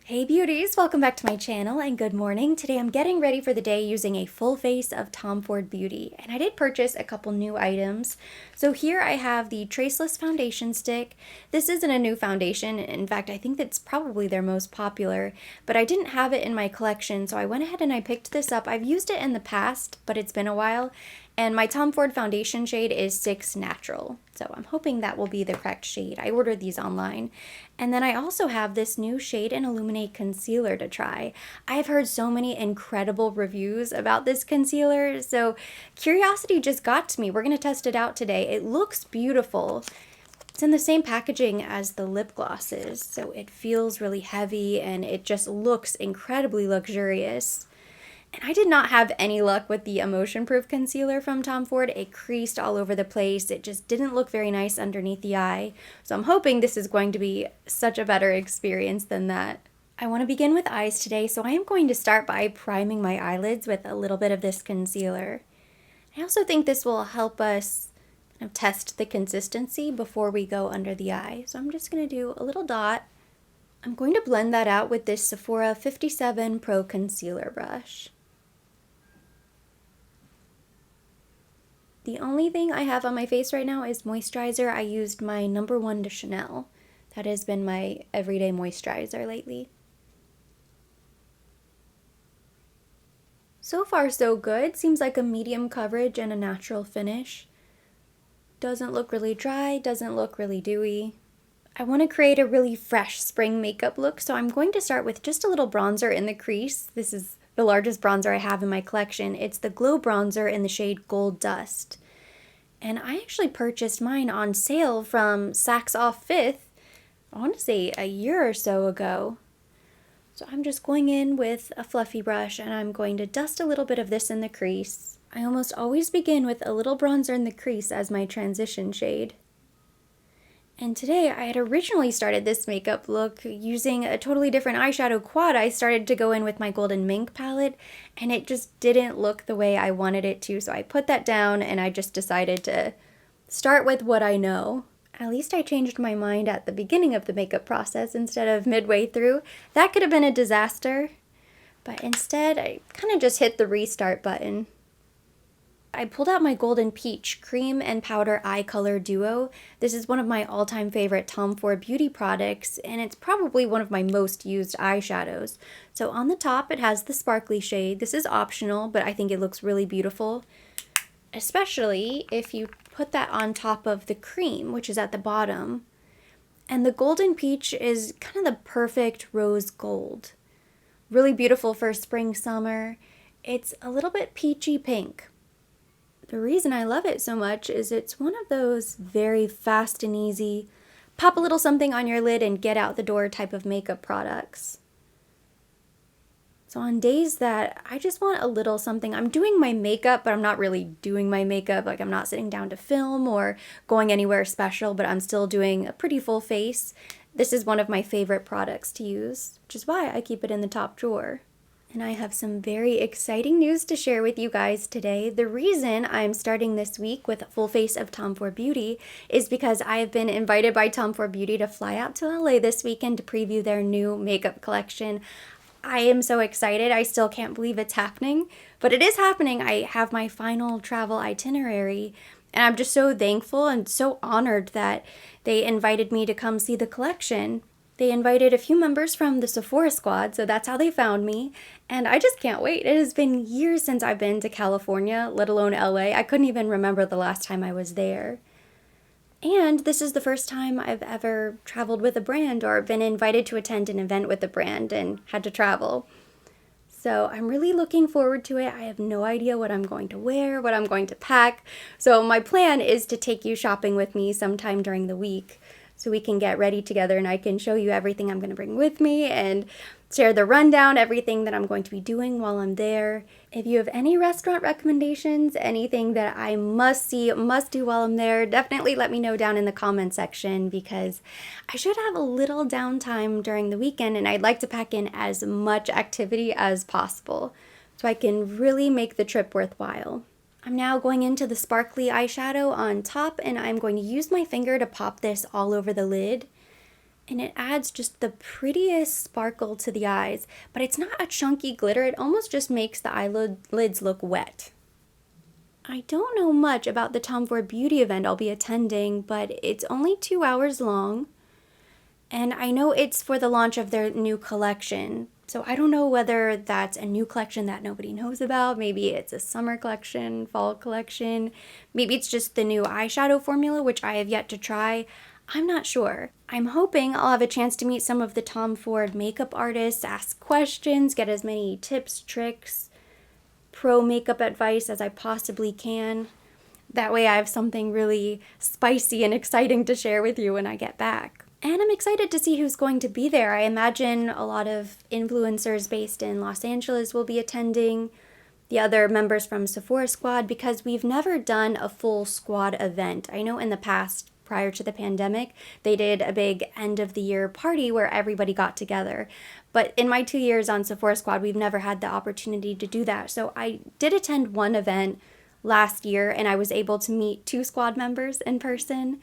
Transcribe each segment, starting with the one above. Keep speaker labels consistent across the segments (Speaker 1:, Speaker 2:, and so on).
Speaker 1: Hey beauties, welcome back to my channel and good morning. Today I'm getting ready for the day using a full face of Tom Ford Beauty, and I did purchase a couple new items. So here I have the Traceless Foundation Stick. This isn't a new foundation. In fact, I think that's probably their most popular, but I didn't have it in my collection, so I went ahead and I picked this up. I've used it in the past, but it's been a while. And my Tom Ford foundation shade is 6 Natural. So I'm hoping that will be the correct shade. I ordered these online. And then I also have this new Shade and Illuminate concealer to try. I've heard so many incredible reviews about this concealer, so curiosity just got to me. We're going to test it out today. It looks beautiful. It's in the same packaging as the lip glosses, so it feels really heavy and it just looks incredibly luxurious. And I did not have any luck with the Emotion Proof concealer from Tom Ford. It creased all over the place. It just didn't look very nice underneath the eye. So I'm hoping this is going to be such a better experience than that. I want to begin with eyes today, so I am going to start by priming my eyelids with a little bit of this concealer. I also think this will help us kind of test the consistency before we go under the eye. So I'm just going to do a little dot. I'm going to blend that out with this Sephora 57 Pro Concealer brush. The only thing I have on my face right now is moisturizer. I used my number 1 de Chanel. That has been my everyday moisturizer lately. So far so good. Seems like a medium coverage and a natural finish. Doesn't look really dry, doesn't look really dewy. I want to create a really fresh spring makeup look, so I'm going to start with just a little bronzer in the crease. This is the largest bronzer I have in my collection. It's the Glow Bronzer in the shade Gold Dust. And I actually purchased mine on sale from Saks Off 5th, I want to say a year or so ago. So I'm just going in with a fluffy brush and I'm going to dust a little bit of this in the crease. I almost always begin with a little bronzer in the crease as my transition shade. And today I had originally started this makeup look using a totally different eyeshadow quad. I started to go in with my Golden Mink palette and it just didn't look the way I wanted it to. So I put that down and I just decided to start with what I know. At least I changed my mind at the beginning of the makeup process instead of midway through. That could have been a disaster, but instead I kind of just hit the restart button. I pulled out my Golden Peach Cream and Powder Eye Color Duo. This is one of my all-time favorite Tom Ford Beauty products, and it's probably one of my most used eyeshadows. So on the top, it has the sparkly shade. This is optional, but I think it looks really beautiful, especially if you put that on top of the cream, which is at the bottom. And the Golden Peach is kind of the perfect rose gold. Really beautiful for spring, summer. It's a little bit peachy pink. The reason I love it so much is it's one of those very fast and easy, pop a little something on your lid and get out the door type of makeup products. So on days that I just want a little something, I'm doing my makeup, but I'm not really doing my makeup, like I'm not sitting down to film or going anywhere special, but I'm still doing a pretty full face. This is one of my favorite products to use, which is why I keep it in the top drawer. And I have some very exciting news to share with you guys today. The reason I'm starting this week with a full face of Tom Ford Beauty is because I have been invited by Tom Ford Beauty to fly out to LA this weekend to preview their new makeup collection. I am so excited. I still can't believe it's happening, but it is happening. I have my final travel itinerary, and I'm just so thankful and so honored that they invited me to come see the collection. They invited a few members from the Sephora squad, so that's how they found me, and I just can't wait. It has been years since I've been to California, let alone LA. I couldn't even remember the last time I was there. And this is the first time I've ever traveled with a brand or been invited to attend an event with a brand and had to travel. So I'm really looking forward to it. I have no idea what I'm going to wear, what I'm going to pack. So my plan is to take you shopping with me sometime during the week, so we can get ready together and I can show you everything I'm going to bring with me and share the rundown, everything that I'm going to be doing while I'm there. If you have any restaurant recommendations, anything that I must see, must do while I'm there, definitely let me know down in the comment section, because I should have a little downtime during the weekend and I'd like to pack in as much activity as possible so I can really make the trip worthwhile. I'm now going into the sparkly eyeshadow on top, and I'm going to use my finger to pop this all over the lid. And it adds just the prettiest sparkle to the eyes, but it's not a chunky glitter. It almost just makes the eyelids look wet. I don't know much about the Tom Ford Beauty event I'll be attending, but it's only 2 hours long. And I know it's for the launch of their new collection. So I don't know whether that's a new collection that nobody knows about. Maybe it's a summer collection, fall collection. Maybe it's just the new eyeshadow formula, which I have yet to try. I'm not sure. I'm hoping I'll have a chance to meet some of the Tom Ford makeup artists, ask questions, get as many tips, tricks, pro makeup advice as I possibly can. That way I have something really spicy and exciting to share with you when I get back. And I'm excited to see who's going to be there. I imagine a lot of influencers based in Los Angeles will be attending, the other members from Sephora Squad, because we've never done a full squad event. I know in the past, prior to the pandemic, they did a big end of the year party where everybody got together. But in my 2 years on Sephora Squad, we've never had the opportunity to do that. So I did attend one event last year and I was able to meet 2 squad members in person.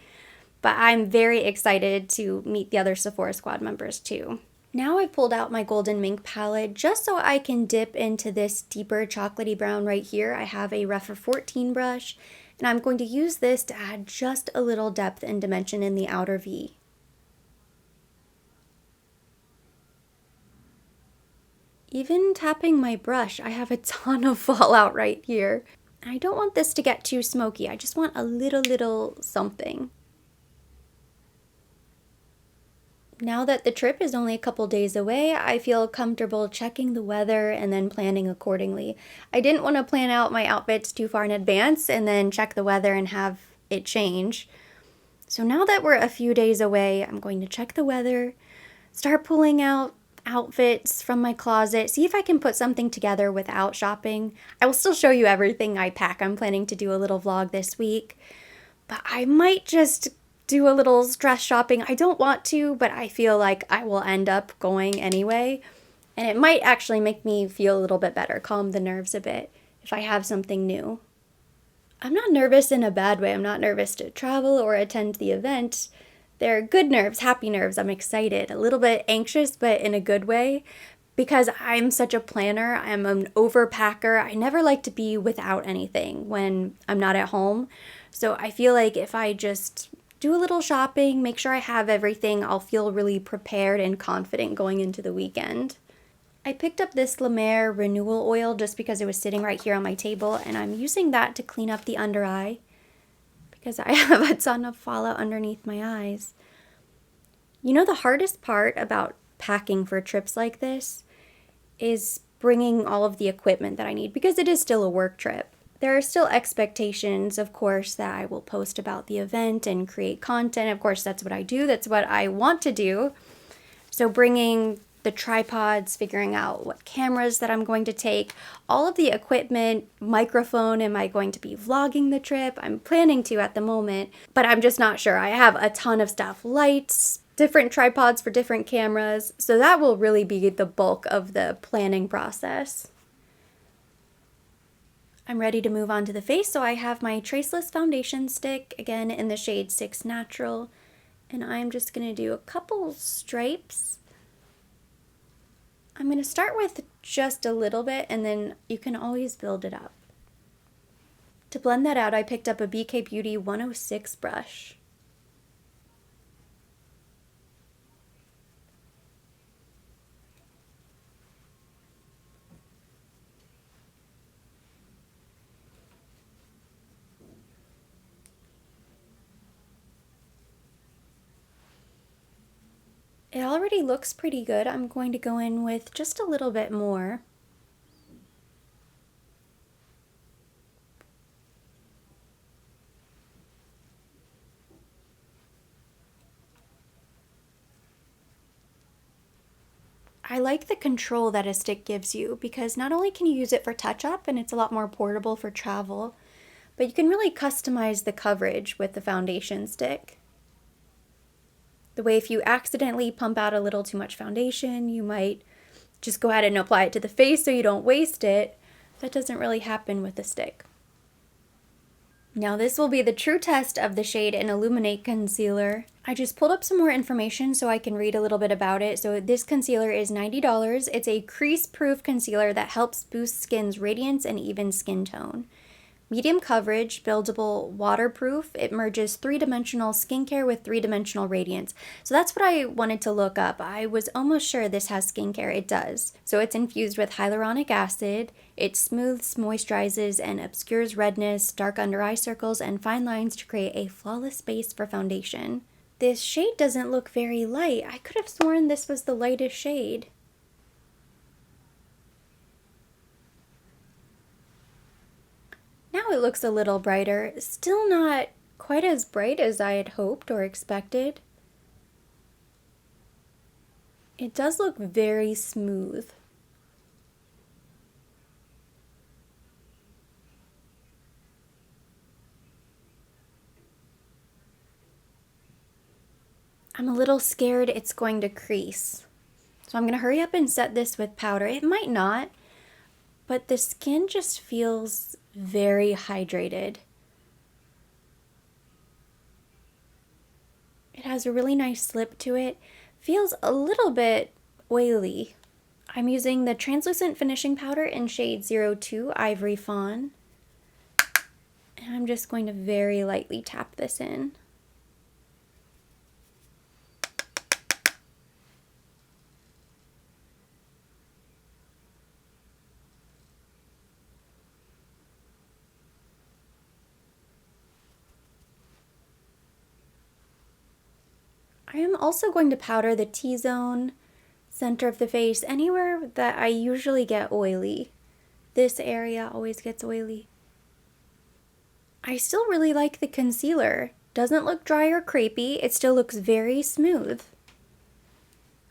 Speaker 1: But I'm very excited to meet the other Sephora Squad members too. Now I've pulled out my Golden Mink palette just so I can dip into this deeper chocolatey brown right here. I have a Rephr 14 brush, and I'm going to use this to add just a little depth and dimension in the outer V. Even tapping my brush, I have a ton of fallout right here. I don't want this to get too smoky. I just want a little something. Now that the trip is only a couple days away, I feel comfortable checking the weather and then planning accordingly. I didn't want to plan out my outfits too far in advance and then check the weather and have it change. So now that we're a few days away, I'm going to check the weather, start pulling out outfits from my closet, see if I can put something together without shopping. I will still show you everything I pack. I'm planning to do a little vlog this week, but I might just do a little stress shopping. I don't want to, but I feel like I will end up going anyway. And it might actually make me feel a little bit better, calm the nerves a bit if I have something new. I'm not nervous in a bad way. I'm not nervous to travel or attend the event. They're good nerves, happy nerves. I'm excited, a little bit anxious, but in a good way. Because I'm such a planner, I'm an overpacker. I never like to be without anything when I'm not at home. So I feel like if I just do a little shopping, make sure I have everything, I'll feel really prepared and confident going into the weekend. I picked up this La Mer Renewal Oil just because it was sitting right here on my table, and I'm using that to clean up the under eye because I have a ton of fallout underneath my eyes. You know, the hardest part about packing for trips like this is bringing all of the equipment that I need because it is still a work trip. There are still expectations, of course, that I will post about the event and create content. Of course, that's what I do. That's what I want to do. So bringing the tripods, figuring out what cameras that I'm going to take, all of the equipment, microphone, am I going to be vlogging the trip? I'm planning to at the moment, but I'm just not sure. I have a ton of stuff, lights, different tripods for different cameras. So that will really be the bulk of the planning process. I'm ready to move on to the face, so I have my Traceless foundation stick, again in the shade 6 Natural, and I'm just going to do a couple stripes. I'm going to start with just a little bit, and then you can always build it up. To blend that out, I picked up a BK Beauty 106 brush. It already looks pretty good. I'm going to go in with just a little bit more. I like the control that a stick gives you because not only can you use it for touch-up and it's a lot more portable for travel, but you can really customize the coverage with the foundation stick. The way if you accidentally pump out a little too much foundation, you might just go ahead and apply it to the face so you don't waste it. That doesn't really happen with the stick. Now this will be the true test of the Shade and Illuminate Concealer. I just pulled up some more information so I can read a little bit about it. So this concealer is $90. It's a crease-proof concealer that helps boost skin's radiance and even skin tone. Medium coverage, buildable, waterproof. It merges three-dimensional skincare with three-dimensional radiance. So that's what I wanted to look up. I was almost sure this has skincare. It does. So it's infused with hyaluronic acid. It smooths, moisturizes, and obscures redness, dark under eye circles, and fine lines to create a flawless base for foundation. This shade doesn't look very light. I could have sworn this was the lightest shade. Now it looks a little brighter. Still not quite as bright as I had hoped or expected. It does look very smooth. I'm a little scared it's going to crease. So I'm going to hurry up and set this with powder. It might not, but the skin just feels very hydrated. It has a really nice slip to it. Feels a little bit oily. I'm using the translucent finishing powder in shade 02 Ivory Fawn. And I'm just going to very lightly tap this in. I am also going to powder the T-zone, center of the face, anywhere that I usually get oily. This area always gets oily. I still really like the concealer. Doesn't look dry or crepey. It still looks very smooth.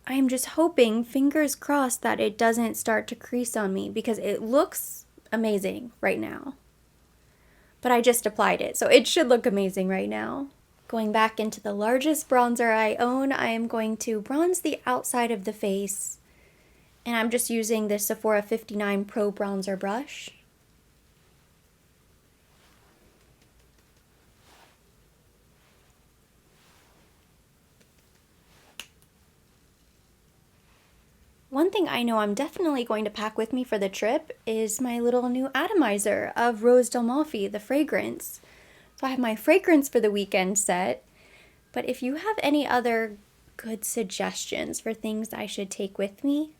Speaker 1: I am just hoping, fingers crossed, that it doesn't start to crease on me because it looks amazing right now. But I just applied it, so it should look amazing right now. Going back into the largest bronzer I own, I am going to bronze the outside of the face. And I'm just using the Sephora 59 Pro Bronzer brush. One thing I know I'm definitely going to pack with me for the trip is my little new atomizer of Rose d'Amalfi, the fragrance. So I have my fragrance for the weekend set, but if you have any other good suggestions for things I should take with me,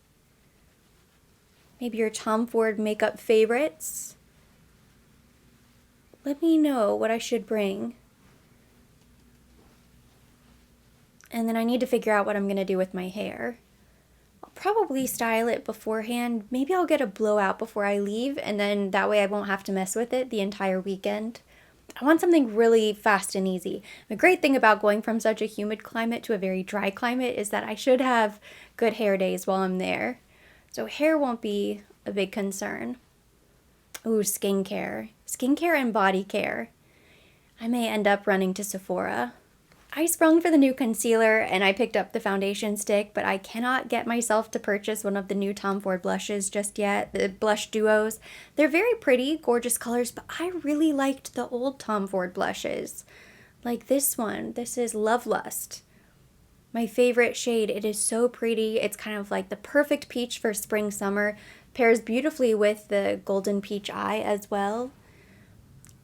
Speaker 1: maybe your Tom Ford makeup favorites, let me know what I should bring. And then I need to figure out what I'm going to do with my hair. I'll probably style it beforehand. Maybe I'll get a blowout before I leave, and then that way I won't have to mess with it the entire weekend. I want something really fast and easy. The great thing about going from such a humid climate to a very dry climate is that I should have good hair days while I'm there. So hair won't be a big concern. Ooh, skincare. Skincare and body care. I may end up running to Sephora. I sprung for the new concealer and I picked up the foundation stick, but I cannot get myself to purchase one of the new Tom Ford blushes just yet, the blush duos. They're very pretty, gorgeous colors, but I really liked the old Tom Ford blushes. Like this one, this is Love Lust. My favorite shade. It is so pretty. It's kind of like the perfect peach for spring, summer. Pairs beautifully with the golden peach eye as well.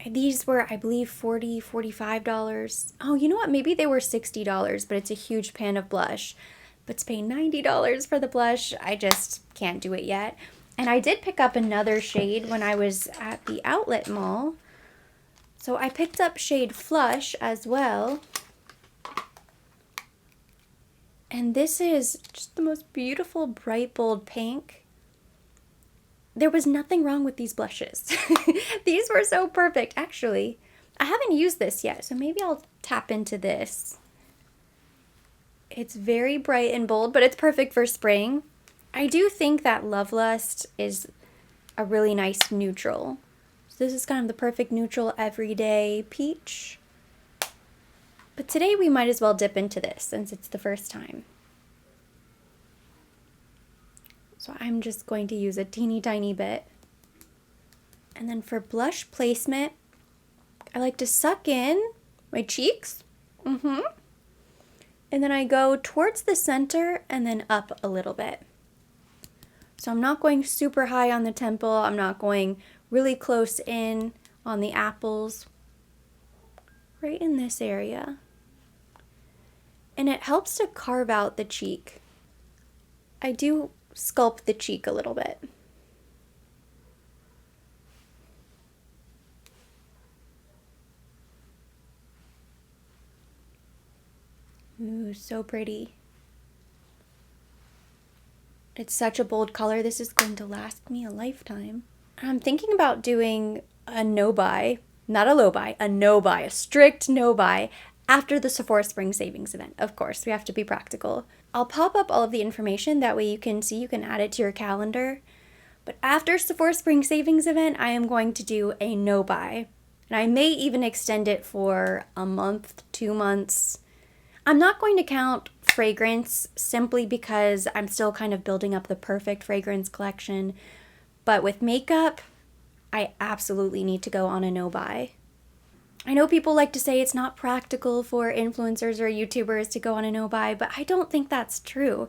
Speaker 1: These were, I believe, $40, $45. Oh, you know what? Maybe they were $60, but it's a huge pan of blush. But to pay $90 for the blush, I just can't do it yet. And I did pick up another shade when I was at the outlet mall. So I picked up shade Flush as well. And this is just the most beautiful, bright, bold pink. There was nothing wrong with these blushes. These were so perfect, actually. I haven't used this yet, so maybe I'll tap into this. It's very bright and bold, but it's perfect for spring. I do think that Love Lust is a really nice neutral. So this is kind of the perfect neutral everyday peach. But today we might as well dip into this since it's the first time. So I'm just going to use a teeny tiny bit. And then for blush placement, I like to suck in my cheeks. And then I go towards the center and then up a little bit. So I'm not going super high on the temple. I'm not going really close in on the apples. Right in this area. And it helps to carve out the cheek. I do sculpt the cheek a little bit. Ooh, so pretty. It's such a bold color. This is going to last me a lifetime. I'm thinking about doing a no-buy, not a low-buy, a no-buy, a strict no-buy after the Sephora Spring Savings event. Of course, we have to be practical. I'll pop up all of the information. That way you can see, you can add it to your calendar. But after Sephora Spring Savings event, I am going to do a no-buy. And I may even extend it for a month, 2 months. I'm not going to count fragrance simply because I'm still kind of building up the perfect fragrance collection. But with makeup, I absolutely need to go on a no-buy. I know people like to say it's not practical for influencers or YouTubers to go on a no-buy, but I don't think that's true.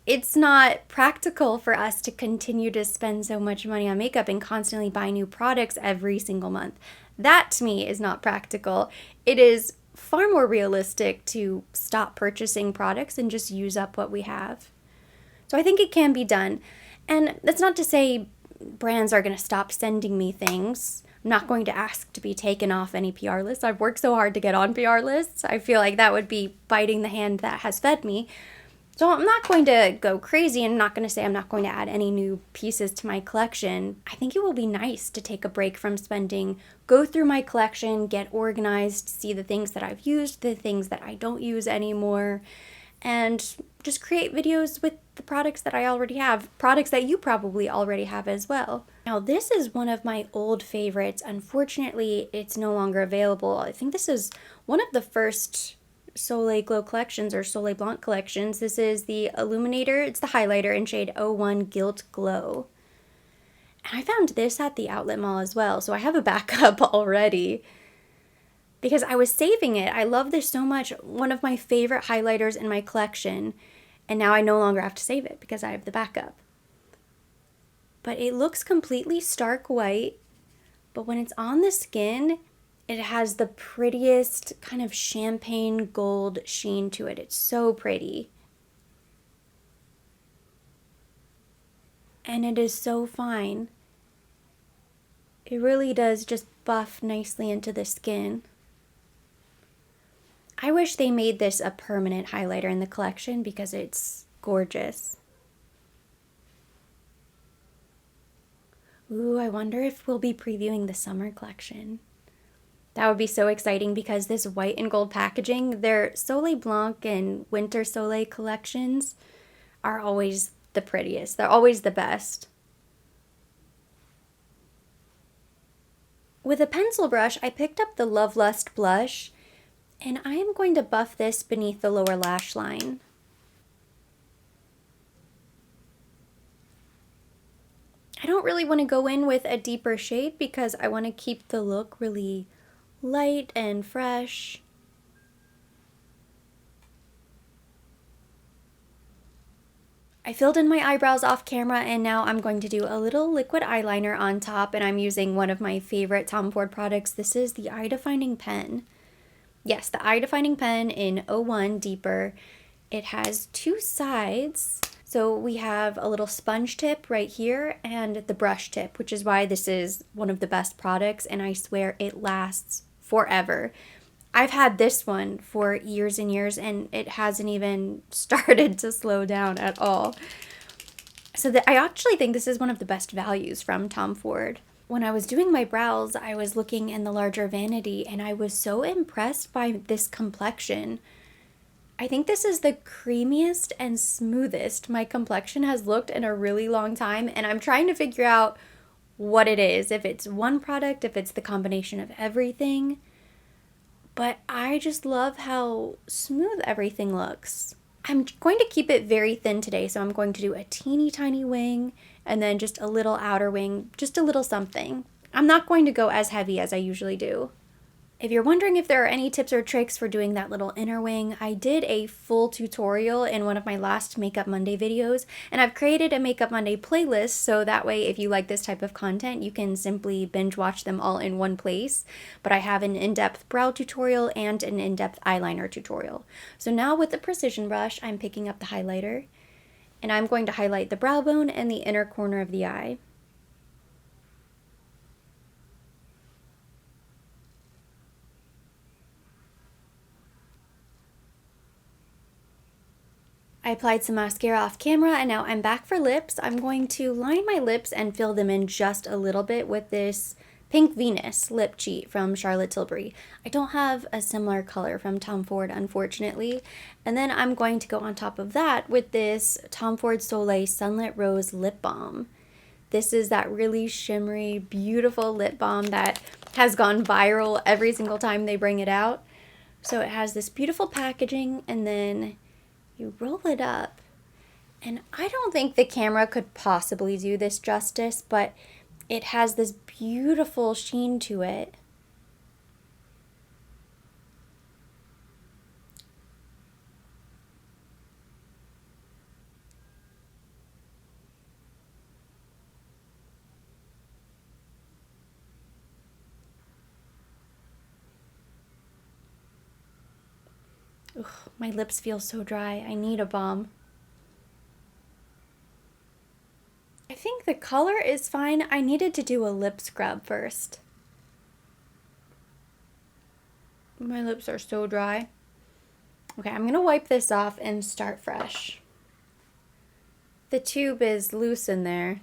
Speaker 1: It's not practical for us to continue to spend so much money on makeup and constantly buy new products every single month. That to me is not practical. It is far more realistic to stop purchasing products and just use up what we have. So I think it can be done. And that's not to say brands are going to stop sending me things. I'm not going to ask to be taken off any PR lists. I've worked so hard to get on PR lists. I feel like that would be biting the hand that has fed me. So I'm not going to go crazy, and I'm not going to say I'm not going to add any new pieces to my collection. I think it will be nice to take a break from spending, go through my collection, get organized, see the things that I've used, the things that I don't use anymore, and just create videos with the products that I already have, products that you probably already have as well. Now this is one of my old favorites. Unfortunately, it's no longer available. I think this is one of the first Soleil Glow collections or Soleil Blanc collections. This is the Illuminator. It's the highlighter in shade 01 Gilt Glow. And I found this at the outlet mall as well, so I have a backup already because I was saving it. I love this so much. One of my favorite highlighters in my collection, and now I no longer have to save it because I have the backup. But it looks completely stark white, but when it's on the skin, it has the prettiest kind of champagne gold sheen to it. It's so pretty. And it is so fine. It really does just buff nicely into the skin. I wish they made this a permanent highlighter in the collection because it's gorgeous. Ooh, I wonder if we'll be previewing the summer collection. That would be so exciting because this white and gold packaging, their Soleil Blanc and Winter Soleil collections are always the prettiest. They're always the best. With a pencil brush, I picked up the Love Lust blush, and I am going to buff this beneath the lower lash line. I don't really want to go in with a deeper shade because I want to keep the look really light and fresh. I filled in my eyebrows off camera, and now I'm going to do a little liquid eyeliner on top, and I'm using one of my favorite Tom Ford products. This is the Eye Defining Pen. Yes, the Eye Defining Pen in 01 Deeper. It has two sides. So we have a little sponge tip right here and the brush tip, which is why this is one of the best products, and I swear it lasts forever. I've had this one for years and years, and it hasn't even started to slow down at all. So I actually think this is one of the best values from Tom Ford. When I was doing my brows, I was looking in the larger vanity, and I was so impressed by this complexion. I think this is the creamiest and smoothest my complexion has looked in a really long time, and I'm trying to figure out what it is, if it's one product, if it's the combination of everything. But I just love how smooth everything looks. I'm going to keep it very thin today, so I'm going to do a teeny tiny wing and then just a little outer wing, just a little something. I'm not going to go as heavy as I usually do. If you're wondering if there are any tips or tricks for doing that little inner wing, I did a full tutorial in one of my last Makeup Monday videos, and I've created a Makeup Monday playlist so that way if you like this type of content, you can simply binge watch them all in one place. But I have an in-depth brow tutorial and an in-depth eyeliner tutorial. So now with the precision brush, I'm picking up the highlighter, and I'm going to highlight the brow bone and the inner corner of the eye. I applied some mascara off camera and now I'm back for lips. I'm going to line my lips and fill them in just a little bit with this Pink Venus lip cheat from Charlotte Tilbury. I don't have a similar color from Tom Ford, unfortunately. And then I'm going to go on top of that with this Tom Ford Soleil Sunlit Rose Lip Balm. This is that really shimmery, beautiful lip balm that has gone viral every single time they bring it out. So it has this beautiful packaging, and then you roll it up, and I don't think the camera could possibly do this justice, but it has this beautiful sheen to it. Ugh, my lips feel so dry. I need a balm. I think the color is fine. I needed to do a lip scrub first. My lips are so dry. Okay, I'm gonna wipe this off and start fresh. The tube is loose in there.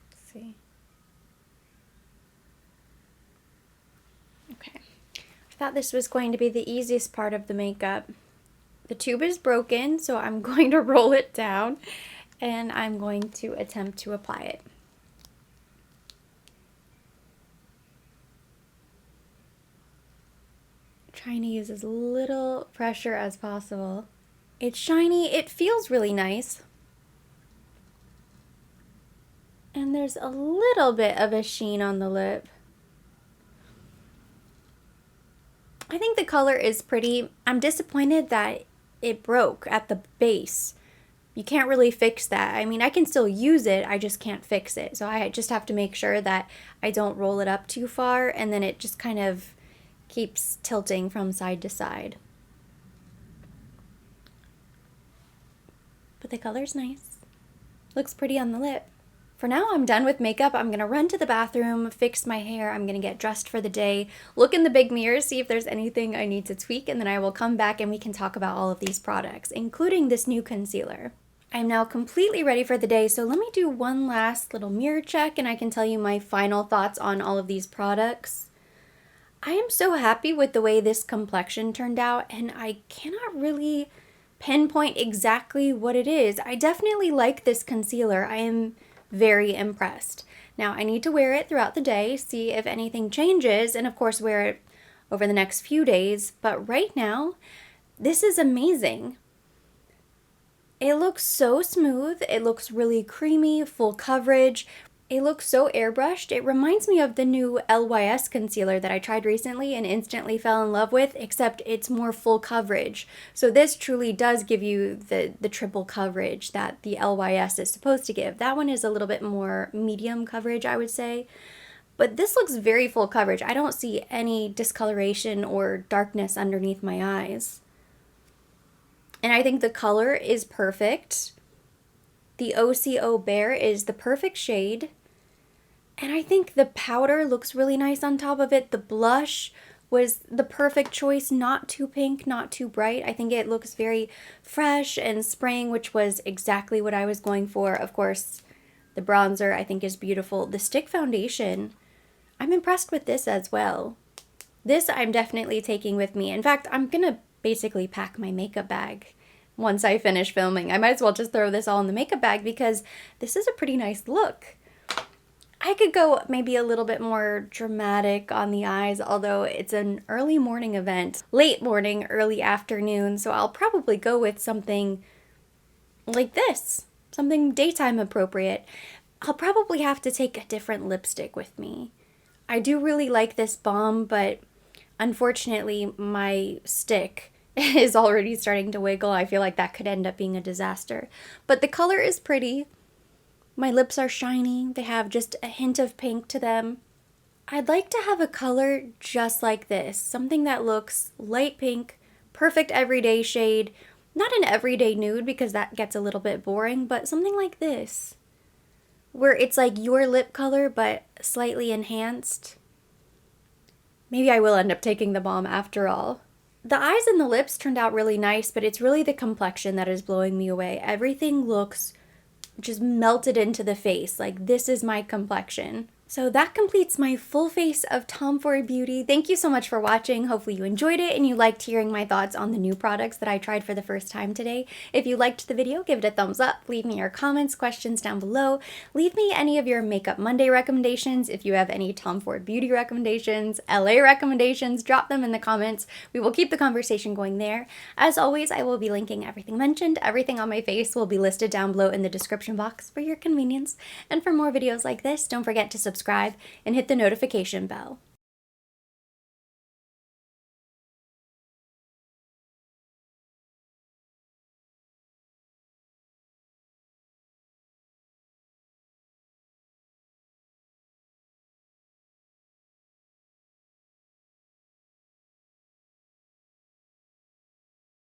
Speaker 1: Let's see. Okay. I thought this was going to be the easiest part of the makeup. The tube is broken, so I'm going to roll it down and I'm going to attempt to apply it. Trying to use as little pressure as possible. It's shiny, it feels really nice. And there's a little bit of a sheen on the lip. I think the color is pretty. I'm disappointed that it broke at the base. You can't really fix that. I mean, I can still use it, I just can't fix it. So I just have to make sure that I don't roll it up too far, and then it just kind of keeps tilting from side to side. But the color's nice. Looks pretty on the lip. For now, I'm done with makeup. I'm gonna run to the bathroom, fix my hair, I'm gonna get dressed for the day, look in the big mirror, see if there's anything I need to tweak, and then I will come back and we can talk about all of these products, including this new concealer. I'm now completely ready for the day, so let me do one last little mirror check and I can tell you my final thoughts on all of these products. I am so happy with the way this complexion turned out, and I cannot really pinpoint exactly what it is. I definitely like this concealer. I am very impressed. Now I need to wear it throughout the day, see if anything changes, and of course wear it over the next few days, but right now, this is amazing. It looks so smooth, it looks really creamy, full coverage. It looks so airbrushed. It reminds me of the new LYS concealer that I tried recently and instantly fell in love with, except it's more full coverage. So this truly does give you the triple coverage that the LYS is supposed to give. That one is a little bit more medium coverage, I would say. But this looks very full coverage. I don't see any discoloration or darkness underneath my eyes. And I think the color is perfect. The OCO Bear is the perfect shade. And I think the powder looks really nice on top of it. The blush was the perfect choice, not too pink, not too bright. I think it looks very fresh and spring, which was exactly what I was going for. Of course, the bronzer I think is beautiful. The stick foundation, I'm impressed with this as well. This I'm definitely taking with me. In fact, I'm gonna basically pack my makeup bag once I finish filming. I might as well just throw this all in the makeup bag because this is a pretty nice look. I could go maybe a little bit more dramatic on the eyes, although it's an early morning event, late morning, early afternoon, so I'll probably go with something like this, something daytime appropriate. I'll probably have to take a different lipstick with me. I do really like this balm, but unfortunately my stick is already starting to wiggle. I feel like that could end up being a disaster. But the color is pretty. My lips are shiny. They have just a hint of pink to them. I'd like to have a color just like this. Something that looks light pink, perfect everyday shade. Not an everyday nude because that gets a little bit boring, but something like this. Where it's like your lip color but slightly enhanced. Maybe I will end up taking the balm after all. The eyes and the lips turned out really nice, but it's really the complexion that is blowing me away. Everything looks just melted into the face. Like, this is my complexion. So that completes my full face of Tom Ford Beauty. Thank you so much for watching. Hopefully you enjoyed it and you liked hearing my thoughts on the new products that I tried for the first time today. If you liked the video, give it a thumbs up. Leave me your comments, questions down below. Leave me any of your Makeup Monday recommendations. If you have any Tom Ford Beauty recommendations, LA recommendations, drop them in the comments. We will keep the conversation going there. As always, I will be linking everything mentioned. Everything on my face will be listed down below in the description box for your convenience. And for more videos like this, don't forget to subscribe and hit the notification bell.